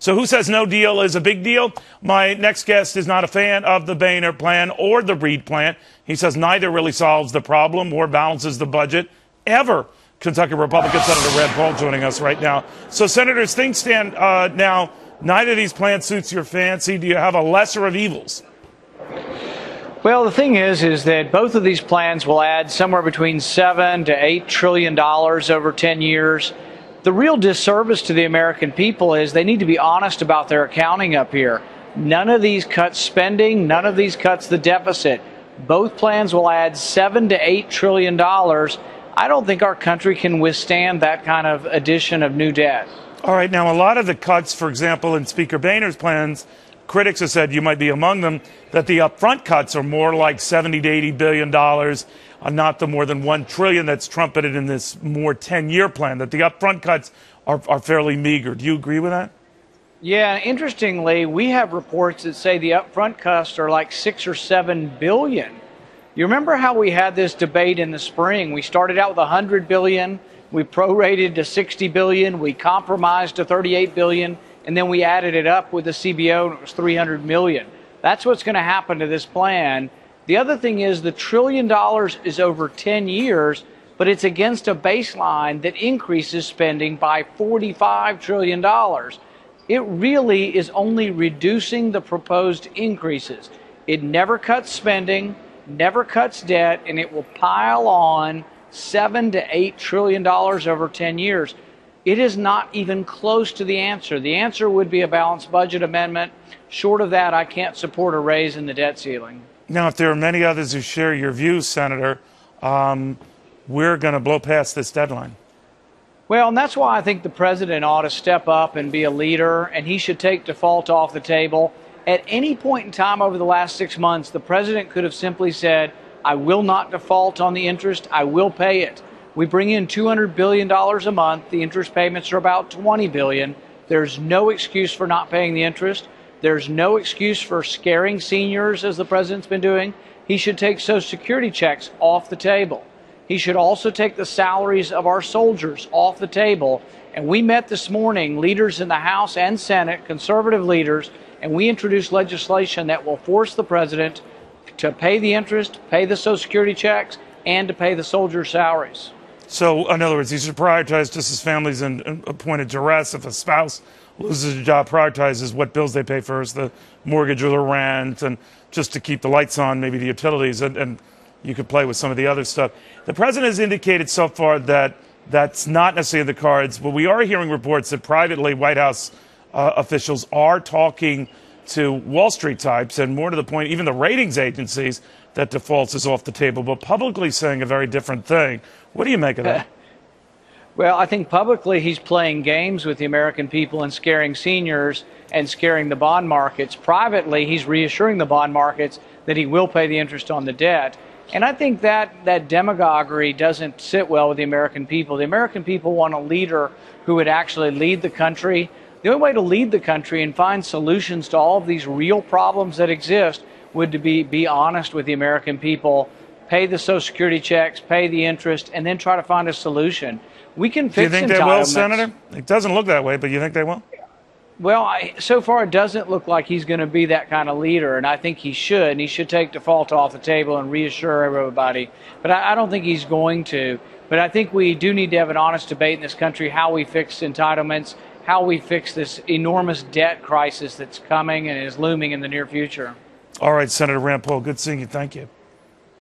So who says no deal is a big deal? My next guest is not a fan of the Boehner plan or the Reid plan. He says neither really solves the problem or balances the budget ever. Kentucky Republican Senator Reid joining us right now. So, Senators, things stand now. Neither of these plans suits your fancy. Do you have a lesser of evils? Well, the thing is that both of these plans will add somewhere between $7 to $8 trillion over 10 years. The real disservice to the American people is they need to be honest about their accounting up here. None of these cuts spending, none of these cuts the deficit. Both plans will add $7 to $8 trillion. I don't think our country can withstand that kind of addition of new debt. All right. Now, a lot of the cuts, for example, in Speaker Boehner's plans, critics have said, you might be among them, that the upfront cuts are more like $70 to $80 billion, not the more than $1 trillion that's trumpeted in this more 10-year plan, that the upfront cuts are fairly meager. Do you agree with that? Yeah, interestingly, we have reports that say the upfront cuts are like $6 or $7 billion. You remember how we had this debate in the spring? We started out with $100 billion, we prorated to $60 billion, we compromised to $38 billion, and then we added it up with the CBO and it was $300 million. That's what's going to happen to this plan. The other thing is the $1 trillion is over 10 years, but it's against a baseline that increases spending by $45 trillion. It really is only reducing the proposed increases. It never cuts spending, never cuts debt, and it will pile on $7 to $8 trillion over 10 years. It is not even close to the answer. The answer would be a balanced budget amendment. Short of that, I can't support a raise in the debt ceiling. Now, if there are many others who share your views, Senator, we're going to blow past this deadline. Well, and that's why I think the president ought to step up and be a leader, and he should take default off the table. At any point in time over the last 6 months, the president could have simply said, I will not default on the interest, I will pay it. We bring in $200 billion a month. The interest payments are about $20 billion. There's no excuse for not paying the interest. There's no excuse for scaring seniors, as the president's been doing. He should take Social Security checks off the table. He should also take the salaries of our soldiers off the table. And we met this morning, leaders in the House and Senate, conservative leaders, and we introduced legislation that will force the president to pay the interest, pay the Social Security checks, and to pay the soldiers' salaries. So, in other words, he should prioritize just as families in a point of duress. If a spouse loses a job, prioritizes what bills they pay first, the mortgage or the rent, and just to keep the lights on, maybe the utilities, and you could play with some of the other stuff. The president has indicated so far that that's not necessarily in the cards, but we are hearing reports that privately White House officials are talking to Wall Street types, and more to the point, even the ratings agencies, that defaults is off the table, but publicly saying a very different thing. What do you make of that? Well, I think publicly he's playing games with the American people and scaring seniors and scaring the bond markets. Privately, he's reassuring the bond markets that he will pay the interest on the debt. And I think that demagoguery doesn't sit well with the American people. The American people want a leader who would actually lead the country. The only way to lead the country and find solutions to all of these real problems that exist would to be honest with the American people, pay the Social Security checks, pay the interest, and then try to find a solution. We can fix entitlements. Do you think they will, Senator? It doesn't look that way, but you think they will? Well, so far it doesn't look like he's going to be that kind of leader, and I think he should. And he should take default off the table and reassure everybody. But I don't think he's going to. But I think we do need to have an honest debate in this country how we fix entitlements, how we fix this enormous debt crisis that's coming and is looming in the near future. All right, Senator Rand Paul, good seeing you. Thank you.